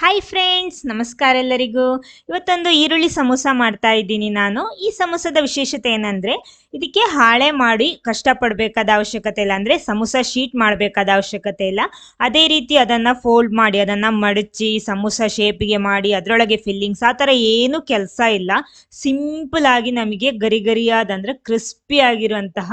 Hi friends, ನಮಸ್ಕಾರ ಎಲ್ಲರಿಗೂ. ಇವತ್ತೊಂದು ಈರುಳ್ಳಿ ಸಮೋಸ ಮಾಡ್ತಾ ಇದ್ದೀನಿ ನಾನು. ಈ ಸಮೋಸದ ವಿಶೇಷತೆ ಏನಂದರೆ, ಇದಕ್ಕೆ ಹಾಳೆ ಮಾಡಿ ಕಷ್ಟಪಡಬೇಕಾದ ಅವಶ್ಯಕತೆ ಇಲ್ಲ. ಅಂದರೆ ಸಮೋಸ ಶೀಟ್ ಮಾಡಬೇಕಾದ ಅವಶ್ಯಕತೆ ಇಲ್ಲ. ಅದೇ ರೀತಿ ಅದನ್ನು ಫೋಲ್ಡ್ ಮಾಡಿ, ಅದನ್ನು ಮಡಚಿ ಸಮೋಸ ಶೇಪಿಗೆ ಮಾಡಿ ಅದರೊಳಗೆ ಫಿಲ್ಲಿಂಗ್ಸ್ ಆ ಥರ ಏನೂ ಕೆಲಸ ಇಲ್ಲ. ಸಿಂಪಲ್ ಆಗಿ ನಮಗೆ ಗರಿ ಗರಿಯಾದಂದರೆ ಕ್ರಿಸ್ಪಿ ಆಗಿರುವಂತಹ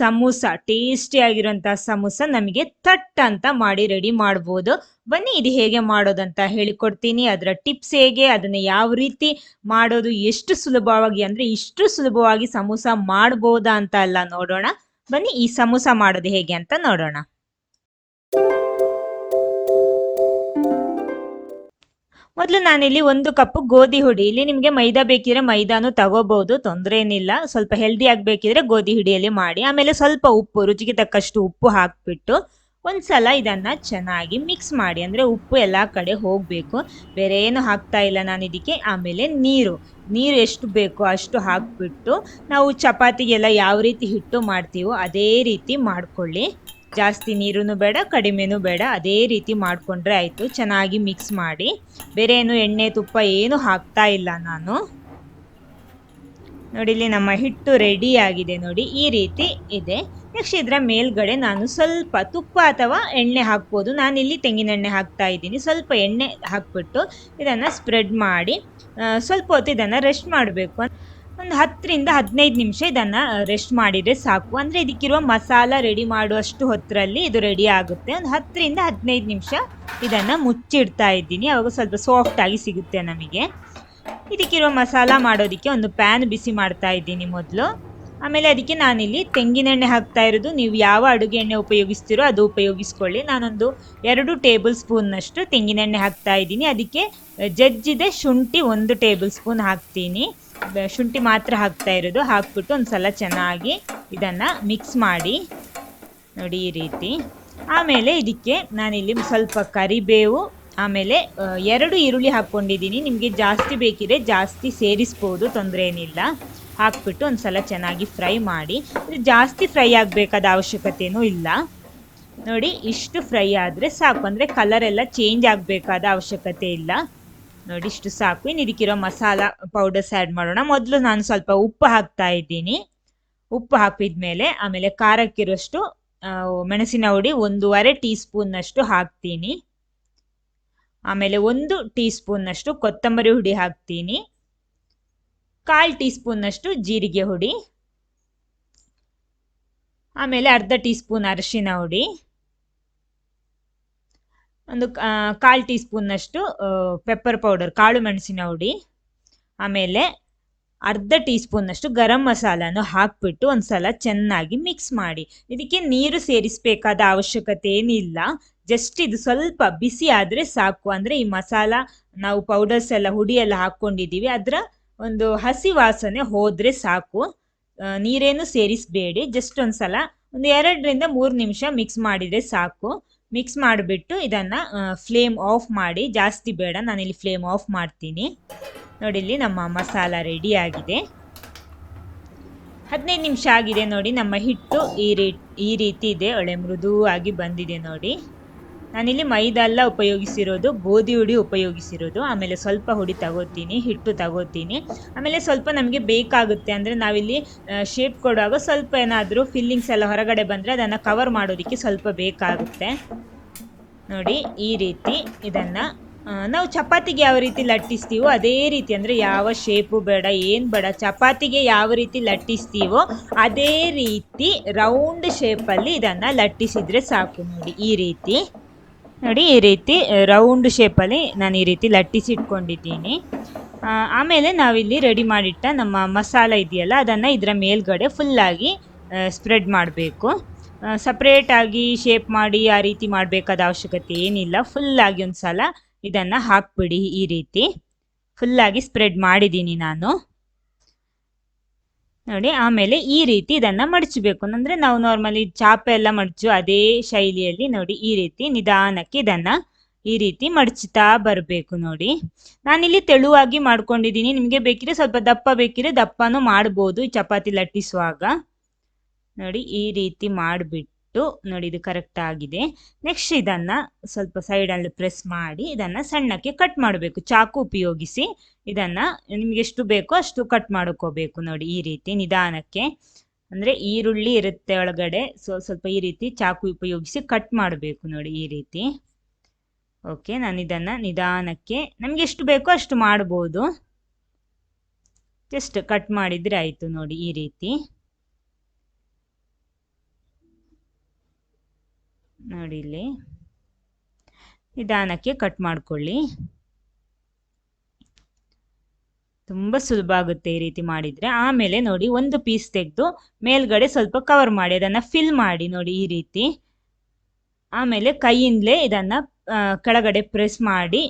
ಸಮೋಸ, ಟೇಸ್ಟಿ ಆಗಿರುವಂತಹ ಸಮೋಸ ನಮಗೆ ಥಟ್ ಅಂತ ಮಾಡಿ ರೆಡಿ ಮಾಡ್ಬೋದು. ಬನ್ನಿ, ಇದು ಹೇಗೆ ಮಾಡೋದಂತ ಹೇಳಿಕೊಡ್ತೀನಿ. ಅದರ ಟಿಪ್ಸ್ ಹೇಗೆ, ಅದನ್ನು ಯಾವ ರೀತಿ ಮಾಡೋದು, ಎಷ್ಟು ಸುಲಭವಾಗಿ ಅಂದರೆ ಇಷ್ಟು ಸುಲಭವಾಗಿ ಸಮೋಸ ಮಾಡ್ಬೋದಾ ಅಂತ ಎಲ್ಲ ನೋಡೋಣ. ಬನ್ನಿ, ಈ ಸಮೋಸ ಮಾಡೋದು ಹೇಗೆ ಅಂತ ನೋಡೋಣ. ಮೊದಲು ನಾನಿಲ್ಲಿ 1 ಕಪ್ ಗೋಧಿ ಹುಡಿ, ಇಲ್ಲಿ ನಿಮಗೆ ಮೈದಾ ಬೇಕಿದ್ರೆ ಮೈದಾನು ತಗೋಬಹುದು, ತೊಂದರೆ ಏನಿಲ್ಲ. ಸ್ವಲ್ಪ ಹೆಲ್ದಿ ಆಗಬೇಕಿದ್ರೆ ಗೋಧಿ ಹುಡಿಯಲ್ಲಿ ಮಾಡಿ. ಆಮೇಲೆ ಸ್ವಲ್ಪ ಉಪ್ಪು, ರುಚಿಗೆ ತಕ್ಕಷ್ಟು ಉಪ್ಪು ಹಾಕ್ಬಿಟ್ಟು ಒಂದ್ಸಲ ಇದನ್ನ ಚೆನ್ನಾಗಿ ಮಿಕ್ಸ್ ಮಾಡಿ. ಅಂದರೆ ಉಪ್ಪು ಎಲ್ಲ ಕಡೆ ಹೋಗಬೇಕು, ಬೇರೆ ಏನು ಹಾಕ್ತಾ ಇಲ್ಲ ನಾನು ಇದಕ್ಕೆ. ಆಮೇಲೆ ನೀರು ಎಷ್ಟು ಬೇಕೋ ಅಷ್ಟು ಹಾಕ್ಬಿಟ್ಟು, ನಾವು ಚಪಾತಿಗೆಲ್ಲ ಯಾವ ರೀತಿ ಹಿಟ್ಟು ಮಾಡ್ತೀವೋ ಅದೇ ರೀತಿ ಮಾಡ್ಕೊಳ್ಳಿ. ಜಾಸ್ತಿ ನೀರೂ ಬೇಡ, ಕಡಿಮೆನೂ ಬೇಡ, ಅದೇ ರೀತಿ ಮಾಡಿಕೊಂಡ್ರೆ ಆಯಿತು. ಚೆನ್ನಾಗಿ ಮಿಕ್ಸ್ ಮಾಡಿ. ಬೇರೆ ಏನು ಎಣ್ಣೆ ತುಪ್ಪ ಏನು ಹಾಕ್ತಾ ಇಲ್ಲ ನಾನು. ನೋಡಿ, ಇಲ್ಲಿ ನಮ್ಮ ಹಿಟ್ಟು ರೆಡಿ ಆಗಿದೆ. ನೋಡಿ, ಈ ರೀತಿ ಇದೆ. ನೆಕ್ಸ್ಟ್ ಇದರ ಮೇಲ್ಗಡೆ ನಾನು ಸ್ವಲ್ಪ ತುಪ್ಪ ಅಥವಾ ಎಣ್ಣೆ ಹಾಕ್ಬೋದು. ನಾನಿಲ್ಲಿ ತೆಂಗಿನೆಣ್ಣೆ ಹಾಕ್ತಾ ಇದ್ದೀನಿ. ಸ್ವಲ್ಪ ಎಣ್ಣೆ ಹಾಕ್ಬಿಟ್ಟು ಇದನ್ನು ಸ್ಪ್ರೆಡ್ ಮಾಡಿ ಸ್ವಲ್ಪ ಹೊತ್ತು ಇದನ್ನು ರೆಸ್ಟ್ ಮಾಡಬೇಕು. ಒಂದು 10ರಿಂದ 15 ನಿಮಿಷ ಇದನ್ನು ರೆಸ್ಟ್ ಮಾಡಿದರೆ ಸಾಕು. ಅಂದರೆ ಇದಕ್ಕಿರುವ ಮಸಾಲ ರೆಡಿ ಮಾಡುವಷ್ಟು ಹೊತ್ತರಲ್ಲಿ ಇದು ರೆಡಿ ಆಗುತ್ತೆ. ಒಂದು 10ರಿಂದ 15 ನಿಮಿಷ ಇದನ್ನು ಮುಚ್ಚಿಡ್ತಾ ಇದ್ದೀನಿ. ಆವಾಗ ಸ್ವಲ್ಪ ಸಾಫ್ಟಾಗಿ ಸಿಗುತ್ತೆ ನಮಗೆ. ಇದಕ್ಕಿರುವ ಮಸಾಲ ಮಾಡೋದಕ್ಕೆ ಒಂದು ಪ್ಯಾನ್ ಬಿಸಿ ಮಾಡ್ತಾ ಇದ್ದೀನಿ ಮೊದಲು. ಆಮೇಲೆ ಅದಕ್ಕೆ ನಾನಿಲ್ಲಿ ತೆಂಗಿನೆಣ್ಣೆ ಹಾಕ್ತಾ ಇರೋದು. ನೀವು ಯಾವ ಅಡುಗೆ ಎಣ್ಣೆ ಉಪಯೋಗಿಸ್ತೀರೋ ಅದು ಉಪಯೋಗಿಸ್ಕೊಳ್ಳಿ. ನಾನೊಂದು 2 ಟೇಬಲ್ ಸ್ಪೂನ್ನಷ್ಟು ತೆಂಗಿನೆಣ್ಣೆ ಹಾಕ್ತಾ ಇದ್ದೀನಿ. ಅದಕ್ಕೆ ಜಜ್ಜಿದೆ ಶುಂಠಿ 1 ಟೇಬಲ್ ಸ್ಪೂನ್ ಹಾಕ್ತೀನಿ. ಶುಂಠಿ ಮಾತ್ರ ಹಾಕ್ತಾ ಇರೋದು. ಹಾಕ್ಬಿಟ್ಟು ಒಂದು ಸಲ ಚೆನ್ನಾಗಿ ಇದನ್ನು ಮಿಕ್ಸ್ ಮಾಡಿ. ನೋಡಿ, ಈ ರೀತಿ. ಆಮೇಲೆ ಇದಕ್ಕೆ ನಾನಿಲ್ಲಿ ಸ್ವಲ್ಪ ಕರಿಬೇವು, ಆಮೇಲೆ 2 ಈರುಳ್ಳಿ ಹಾಕ್ಕೊಂಡಿದ್ದೀನಿ. ನಿಮಗೆ ಜಾಸ್ತಿ ಬೇಕಿದ್ರೆ ಜಾಸ್ತಿ ಸೇರಿಸ್ಬೋದು, ತೊಂದರೆ ಏನಿಲ್ಲ. ಹಾಕ್ಬಿಟ್ಟು ಒಂದು ಸಲ ಚೆನ್ನಾಗಿ ಫ್ರೈ ಮಾಡಿ. ಇದು ಜಾಸ್ತಿ ಫ್ರೈ ಆಗಬೇಕಾದ ಅವಶ್ಯಕತೆಯೂ ಇಲ್ಲ. ನೋಡಿ, ಇಷ್ಟು ಫ್ರೈ ಆದರೆ ಸಾಕು. ಅಂದರೆ ಕಲರ್ ಎಲ್ಲ ಚೇಂಜ್ ಆಗಬೇಕಾದ ಅವಶ್ಯಕತೆ ಇಲ್ಲ. ನೋಡಿ, ಇಷ್ಟು ಸಾಕು. ಇನ್ನು ಇದಕ್ಕಿರೋ ಮಸಾಲ ಪೌಡರ್ಸ್ ಆ್ಯಡ್ ಮಾಡೋಣ. ಮೊದಲು ನಾನು ಸ್ವಲ್ಪ ಉಪ್ಪು ಹಾಕ್ತಾ ಇದ್ದೀನಿ. ಉಪ್ಪು ಹಾಕಿದ್ಮೇಲೆ ಆಮೇಲೆ ಖಾರಕ್ಕಿರೋಷ್ಟು ಮೆಣಸಿನ ಹುಡಿ 1.5 ಟೀ ಸ್ಪೂನ್ನಷ್ಟು ಹಾಕ್ತೀನಿ. ಆಮೇಲೆ 1 ಟೀ ಸ್ಪೂನ್ನಷ್ಟು ಕೊತ್ತಂಬರಿ ಹುಡಿ ಹಾಕ್ತೀನಿ. 1/4 ಟೀ ಸ್ಪೂನ್ನಷ್ಟು ಜೀರಿಗೆ ಹುಡಿ. ಆಮೇಲೆ ಅರ್ಧ ಟೀ ಸ್ಪೂನ್ ಅರಿಶಿನ ಹುಡಿ. ಒಂದು 1/4 ಟೀ ಸ್ಪೂನ್ನಷ್ಟು ಪೆಪ್ಪರ್ ಪೌಡರ್, ಕಾಳು ಮೆಣಸಿನ ಹುಡಿ. ಆಮೇಲೆ ಅರ್ಧ ಟೀ ಸ್ಪೂನ್ನಷ್ಟು ಗರಂ ಮಸಾಲನು ಹಾಕ್ಬಿಟ್ಟು ಒಂದು ಸಲ ಚೆನ್ನಾಗಿ ಮಿಕ್ಸ್ ಮಾಡಿ. ಇದಕ್ಕೆ ನೀರು ಸೇರಿಸಬೇಕಾದ ಅವಶ್ಯಕತೆ ಏನಿಲ್ಲ. ಜಸ್ಟ್ ಇದು ಸ್ವಲ್ಪ ಬಿಸಿ ಆದರೆ ಸಾಕು. ಅಂದರೆ ಈ ಮಸಾಲ ನಾವು ಪೌಡರ್ಸ್ ಎಲ್ಲ ಹುಡಿ ಎಲ್ಲ ಹಾಕ್ಕೊಂಡಿದ್ದೀವಿ, ಅದರ ಒಂದು ಹಸಿ ವಾಸನೆ ಹೋದರೆ ಸಾಕು. ನೀರೇನು ಸೇರಿಸಬೇಡಿ. ಜಸ್ಟ್ ಒಂದು ಸಲ ಒಂದು 2ರಿಂದ 3 ನಿಮಿಷ ಮಿಕ್ಸ್ ಮಾಡಿದರೆ ಸಾಕು. ಮಿಕ್ಸ್ ಮಾಡಿಬಿಟ್ಟು ಇದನ್ನು ಫ್ಲೇಮ್ ಆಫ್ ಮಾಡಿ. ಜಾಸ್ತಿ ಬೇಡ, ನಾನಿಲ್ಲಿ ಫ್ಲೇಮ್ ಆಫ್ ಮಾಡ್ತೀನಿ. ನೋಡಿ, ಇಲ್ಲಿ ನಮ್ಮ ಮಸಾಲ ರೆಡಿ ಆಗಿದೆ. 15 ನಿಮಿಷ ಆಗಿದೆ. ನೋಡಿ, ನಮ್ಮ ಹಿಟ್ಟು ಈ ರೀತಿ ಇದೆ, ಒಳ್ಳೆ ಮೃದುವಾಗಿ ಬಂದಿದೆ. ನೋಡಿ, ನಾನಿಲ್ಲಿ ಮೈದಾ ಎಲ್ಲ ಉಪಯೋಗಿಸಿರೋದು, ಗೋಧಿ ಹುಡಿ ಉಪಯೋಗಿಸಿರೋದು. ಆಮೇಲೆ ಸ್ವಲ್ಪ ಹುಡಿ ತಗೋತೀನಿ, ಹಿಟ್ಟು ತಗೋತೀನಿ. ಆಮೇಲೆ ಸ್ವಲ್ಪ ನಮಗೆ ಬೇಕಾಗುತ್ತೆ, ಅಂದರೆ ನಾವಿಲ್ಲಿ ಶೇಪ್ ಕೊಡುವಾಗ ಸ್ವಲ್ಪ ಏನಾದರೂ ಫಿಲ್ಲಿಂಗ್ಸ್ ಎಲ್ಲ ಹೊರಗಡೆ ಬಂದರೆ ಅದನ್ನು ಕವರ್ ಮಾಡೋದಕ್ಕೆ ಸ್ವಲ್ಪ ಬೇಕಾಗುತ್ತೆ. ನೋಡಿ, ಈ ರೀತಿ ಇದನ್ನು ನಾವು ಚಪಾತಿಗೆ ಯಾವ ರೀತಿ ಲಟ್ಟಿಸ್ತೀವೋ ಅದೇ ರೀತಿ, ಅಂದರೆ ಯಾವ ಶೇಪು ಬೇಡ, ಏನು ಬೇಡ, ಚಪಾತಿಗೆ ಯಾವ ರೀತಿ ಲಟ್ಟಿಸ್ತೀವೋ ಅದೇ ರೀತಿ ರೌಂಡ್ ಶೇಪಲ್ಲಿ ಇದನ್ನು ಲಟ್ಟಿಸಿದರೆ ಸಾಕು. ನೋಡಿ, ಈ ರೀತಿ. ನೋಡಿ, ಈ ರೀತಿ ರೌಂಡ್ ಶೇಪಲ್ಲಿ ನಾನು ಈ ರೀತಿ ಲಟ್ಟಿಸಿ ಇಟ್ಕೊಂಡಿದ್ದೀನಿ. ಆಮೇಲೆ ನಾವಿಲ್ಲಿ ರೆಡಿ ಮಾಡಿಟ್ಟ ನಮ್ಮ ಮಸಾಲ ಇದೆಯಲ್ಲ, ಅದನ್ನು ಇದರ ಮೇಲ್ಗಡೆ ಫುಲ್ಲಾಗಿ ಸ್ಪ್ರೆಡ್ ಮಾಡಬೇಕು. ಸಪ್ರೇಟಾಗಿ ಶೇಪ್ ಮಾಡಿ ಆ ರೀತಿ ಮಾಡಬೇಕಾದ ಅವಶ್ಯಕತೆ ಏನಿಲ್ಲ. ಫುಲ್ಲಾಗಿ ಒಂದು ಸಲ ಇದನ್ನು ಹಾಕ್ಬಿಡಿ. ಈ ರೀತಿ ಫುಲ್ಲಾಗಿ ಸ್ಪ್ರೆಡ್ ಮಾಡಿದ್ದೀನಿ ನಾನು. ನೋಡಿ, ಆಮೇಲೆ ಈ ರೀತಿ ಇದನ್ನು ಮಡಚಬೇಕು. ಅಂದರೆ ನಾವು ನಾರ್ಮಲಿ ಚಾಪೆ ಎಲ್ಲ ಮಡಚು ಅದೇ ಶೈಲಿಯಲ್ಲಿ ನೋಡಿ ಈ ರೀತಿ ನಿಧಾನಕ್ಕೆ ಇದನ್ನು ಈ ರೀತಿ ಮಡಚ್ತಾ ಬರಬೇಕು. ನೋಡಿ, ನಾನಿಲ್ಲಿ ತೆಳುವಾಗಿ ಮಾಡ್ಕೊಂಡಿದ್ದೀನಿ. ನಿಮಗೆ ಬೇಕಿದ್ರೆ ಸ್ವಲ್ಪ ದಪ್ಪ ಬೇಕಿದ್ರೆ ದಪ್ಪನೂ ಮಾಡ್ಬೋದು ಈ ಚಪಾತಿ ಲಟ್ಟಿಸುವಾಗ. ನೋಡಿ, ಈ ರೀತಿ ಮಾಡಿಬಿಟ್ಟು ಇಟ್ಟು ನೋಡಿ ಇದು ಕರೆಕ್ಟ್ ಆಗಿದೆ. ನೆಕ್ಸ್ಟ್ ಇದನ್ನು ಸ್ವಲ್ಪ ಸೈಡಲ್ಲಿ ಪ್ರೆಸ್ ಮಾಡಿ ಇದನ್ನು ಸಣ್ಣಕ್ಕೆ ಕಟ್ ಮಾಡಬೇಕು. ಚಾಕು ಉಪಯೋಗಿಸಿ ಇದನ್ನು ನಿಮ್ಗೆ ಎಷ್ಟು ಬೇಕೋ ಅಷ್ಟು ಕಟ್ ಮಾಡ್ಕೋಬೇಕು. ನೋಡಿ ಈ ರೀತಿ ನಿಧಾನಕ್ಕೆ, ಅಂದರೆ ಈರುಳ್ಳಿ ಇರುತ್ತೆ ಒಳಗಡೆ, ಸ್ವಲ್ಪ ಈ ರೀತಿ ಚಾಕು ಉಪಯೋಗಿಸಿ ಕಟ್ ಮಾಡಬೇಕು. ನೋಡಿ ಈ ರೀತಿ. ಓಕೆ, ನಾನು ಇದನ್ನು ನಿಧಾನಕ್ಕೆ ನಮಗೆ ಎಷ್ಟು ಬೇಕೋ ಅಷ್ಟು ಮಾಡ್ಬೋದು. ಜಸ್ಟ್ ಕಟ್ ಮಾಡಿದರೆ ಆಯಿತು. ನೋಡಿ ಈ ರೀತಿ. ನೋಡಿ ಇಲ್ಲಿ ನಿಧಾನಕ್ಕೆ ಕಟ್ ಮಾಡ್ಕೊಳ್ಳಿ. ತುಂಬ ಸುಲಭ ಆಗುತ್ತೆ ಈ ರೀತಿ ಮಾಡಿದರೆ. ಆಮೇಲೆ ನೋಡಿ ಒಂದು ಪೀಸ್ ತೆಗೆದು ಮೇಲ್ಗಡೆ ಸ್ವಲ್ಪ ಕವರ್ ಮಾಡಿ ಅದನ್ನು ಫಿಲ್ ಮಾಡಿ. ನೋಡಿ ಈ ರೀತಿ. ಆಮೇಲೆ ಕೈಯಿಂದಲೇ ಇದನ್ನು ಕೆಳಗಡೆ ಪ್ರೆಸ್ ಮಾಡಿ.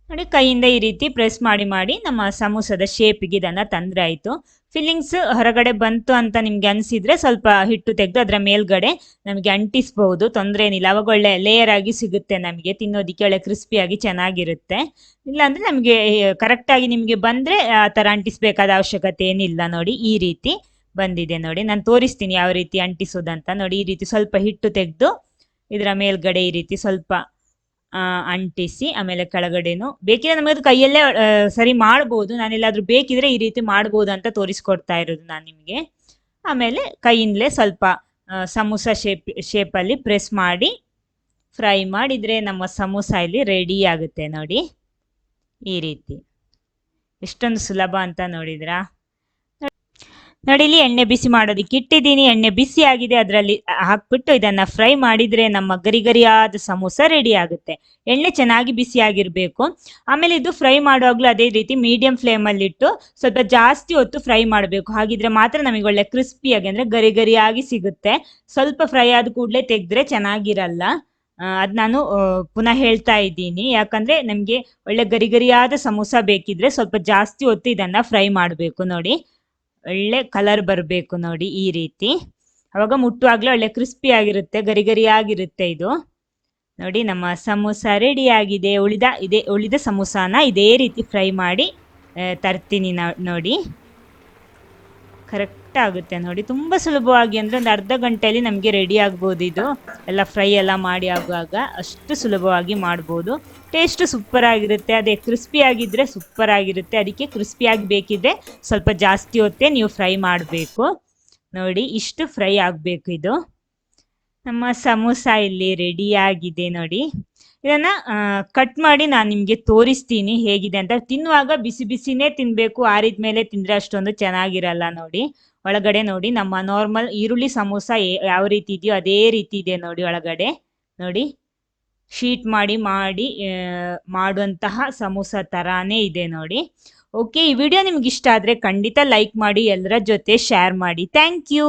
ನೋಡಿ ಕೈಯಿಂದ ಈ ರೀತಿ ಪ್ರೆಸ್ ಮಾಡಿ ನಮ್ಮ ಸಮೋಸದ ಶೇಪಿಗೆ ಇದನ್ನು ತಂದರೆ ಆಯಿತು. ಫಿಲ್ಲಿಂಗ್ಸ್ ಹೊರಗಡೆ ಬಂತು ಅಂತ ನಿಮಗೆ ಅನಿಸಿದರೆ ಸ್ವಲ್ಪ ಹಿಟ್ಟು ತೆಗೆದು ಅದರ ಮೇಲ್ಗಡೆ ನಮಗೆ ಅಂಟಿಸ್ಬೋದು, ತೊಂದರೆ ಏನಿಲ್ಲ. ಅವಾಗ ಒಳ್ಳೆ ಲೇಯರ್ ಆಗಿ ಸಿಗುತ್ತೆ, ನಮಗೆ ತಿನ್ನೋದಕ್ಕೆ ಒಳ್ಳೆ ಕ್ರಿಸ್ಪಿಯಾಗಿ ಚೆನ್ನಾಗಿರುತ್ತೆ. ಇಲ್ಲಾಂದರೆ ನಮಗೆ ಕರೆಕ್ಟಾಗಿ ನಿಮಗೆ ಬಂದರೆ ಆ ಥರ ಅಂಟಿಸ್ಬೇಕಾದ ಅವಶ್ಯಕತೆ ಏನಿಲ್ಲ. ನೋಡಿ ಈ ರೀತಿ ಬಂದಿದೆ. ನೋಡಿ ನಾನು ತೋರಿಸ್ತೀನಿ ಯಾವ ರೀತಿ ಅಂಟಿಸೋದಂತ. ನೋಡಿ ಈ ರೀತಿ ಸ್ವಲ್ಪ ಹಿಟ್ಟು ತೆಗೆದು ಇದರ ಮೇಲ್ಗಡೆ ಈ ರೀತಿ ಸ್ವಲ್ಪ ಅಂಟಿಸಿ, ಆಮೇಲೆ ಕೆಳಗಡೆನು ಬೇಕಿದ್ರೆ ನಮಗೆ ಅದು ಕೈಯಲ್ಲೇ ಸರಿ ಮಾಡ್ಬೋದು. ನಾನೆಲ್ಲಾದ್ರೂ ಬೇಕಿದ್ರೆ ಈ ರೀತಿ ಮಾಡ್ಬೋದು ಅಂತ ತೋರಿಸ್ಕೊಡ್ತಾ ಇರೋದು ನಾನು ನಿಮಗೆ. ಆಮೇಲೆ ಕೈಯಿಂದಲೇ ಸ್ವಲ್ಪ ಸಮೋಸ ಶೇಪಲ್ಲಿ ಪ್ರೆಸ್ ಮಾಡಿ ಫ್ರೈ ಮಾಡಿದರೆ ನಮ್ಮ ಸಮೋಸ ಇಲ್ಲಿ ರೆಡಿ ಆಗುತ್ತೆ. ನೋಡಿ ಈ ರೀತಿ. ಎಷ್ಟೊಂದು ಸುಲಭ ಅಂತ ನೋಡಿದ್ರಾ? ನೋಡಿ ಇಲ್ಲಿ ಎಣ್ಣೆ ಬಿಸಿ ಮಾಡೋದಕ್ಕೆ ಇಟ್ಟಿದ್ದೀನಿ. ಎಣ್ಣೆ ಬಿಸಿ ಆಗಿದೆ, ಅದರಲ್ಲಿ ಹಾಕ್ಬಿಟ್ಟು ಇದನ್ನು ಫ್ರೈ ಮಾಡಿದರೆ ನಮ್ಮ ಗರಿಗರಿಯಾದ ಸಮೋಸ ರೆಡಿ ಆಗುತ್ತೆ. ಎಣ್ಣೆ ಚೆನ್ನಾಗಿ ಬಿಸಿಯಾಗಿರಬೇಕು. ಆಮೇಲೆ ಇದು ಫ್ರೈ ಮಾಡುವಾಗಲೂ ಅದೇ ರೀತಿ ಮೀಡಿಯಂ ಫ್ಲೇಮಲ್ಲಿಟ್ಟು ಸ್ವಲ್ಪ ಜಾಸ್ತಿ ಹೊತ್ತು ಫ್ರೈ ಮಾಡಬೇಕು. ಹಾಗಿದ್ರೆ ಮಾತ್ರ ನಮಗೆ ಒಳ್ಳೆ ಕ್ರಿಸ್ಪಿಯಾಗಿ, ಅಂದರೆ ಗರಿಗರಿಯಾಗಿ ಸಿಗುತ್ತೆ. ಸ್ವಲ್ಪ ಫ್ರೈ ಆದ ಕೂಡಲೇ ತೆಗೆದ್ರೆ ಚೆನ್ನಾಗಿರಲ್ಲ. ಅದು ನಾನು ಪುನಃ ಹೇಳ್ತಾ ಇದ್ದೀನಿ, ಯಾಕಂದರೆ ನಮಗೆ ಒಳ್ಳೆ ಗರಿಗರಿಯಾದ ಸಮೋಸ ಬೇಕಿದ್ರೆ ಸ್ವಲ್ಪ ಜಾಸ್ತಿ ಹೊತ್ತು ಇದನ್ನು ಫ್ರೈ ಮಾಡಬೇಕು. ನೋಡಿ ಒಳ್ಳೆ ಕಲರ್ ಬರಬೇಕು. ನೋಡಿ ಈ ರೀತಿ. ಅವಾಗ ಮುಟ್ಟುವಾಗಲೇ ಒಳ್ಳೆ ಕ್ರಿಸ್ಪಿ ಆಗಿರುತ್ತೆ, ಗರಿ ಆಗಿರುತ್ತೆ ಇದು. ನೋಡಿ ನಮ್ಮ ಸಮೋಸ ರೆಡಿ ಆಗಿದೆ. ಉಳಿದ ಸಮೋಸಾನ ಇದೇ ರೀತಿ ಫ್ರೈ ಮಾಡಿ ತರ್ತೀನಿ. ನೋಡಿ ಕರೆಕ್ಟ್ ಆಗುತ್ತೆ. ನೋಡಿ ತುಂಬ ಸುಲಭವಾಗಿ, ಅಂದರೆ ಒಂದು ಅರ್ಧ ಗಂಟೆಯಲ್ಲಿ ನಮಗೆ ರೆಡಿ ಆಗ್ಬೋದು. ಇದು ಎಲ್ಲ ಫ್ರೈ ಎಲ್ಲ ಮಾಡಿ ಆಗುವಾಗ ಅಷ್ಟು ಸುಲಭವಾಗಿ ಮಾಡ್ಬೋದು. ಟೇಸ್ಟು ಸೂಪರ್ ಆಗಿರುತ್ತೆ. ಅದೇ ಕ್ರಿಸ್ಪಿ ಆಗಿದ್ದರೆ ಸೂಪರ್ ಆಗಿರುತ್ತೆ. ಅದಕ್ಕೆ ಕ್ರಿಸ್ಪಿಯಾಗಿ ಬೇಕಿದ್ರೆ ಸ್ವಲ್ಪ ಜಾಸ್ತಿ ಹೊತ್ತೇ ನೀವು ಫ್ರೈ ಮಾಡಬೇಕು. ನೋಡಿ ಇಷ್ಟು ಫ್ರೈ ಆಗಬೇಕು. ಇದು ನಮ್ಮ ಸಮೋಸ ಇಲ್ಲಿ ರೆಡಿಯಾಗಿದೆ. ನೋಡಿ ಇದನ್ನು ಕಟ್ ಮಾಡಿ ನಾನು ನಿಮಗೆ ತೋರಿಸ್ತೀನಿ ಹೇಗಿದೆ ಅಂತ. ತಿನ್ನುವಾಗ ಬಿಸಿ ಬಿಸಿನೇ ತಿನ್ನಬೇಕು, ಆರಿದ ಮೇಲೆ ತಿಂದರೆ ಅಷ್ಟೊಂದು ಚೆನ್ನಾಗಿರಲ್ಲ. ನೋಡಿ ಒಳಗಡೆ ನೋಡಿ ನಮ್ಮ ನಾರ್ಮಲ್ ಈರುಳ್ಳಿ ಸಮೋಸ ಯಾವ ರೀತಿ ಇದೆಯೋ ಅದೇ ರೀತಿ ಇದೆ. ನೋಡಿ ಒಳಗಡೆ ನೋಡಿ ಶೀಟ್ ಮಾಡಿ ಮಾಡುವಂತಹ ಸಮೋಸ ಥರಾನೇ ಇದೆ. ನೋಡಿ ಓಕೆ, ಈ ವಿಡಿಯೋ ನಿಮ್ಗೆ ಇಷ್ಟ ಆದರೆ ಖಂಡಿತ ಲೈಕ್ ಮಾಡಿ, ಎಲ್ಲರ ಜೊತೆ ಶೇರ್ ಮಾಡಿ. Thank you.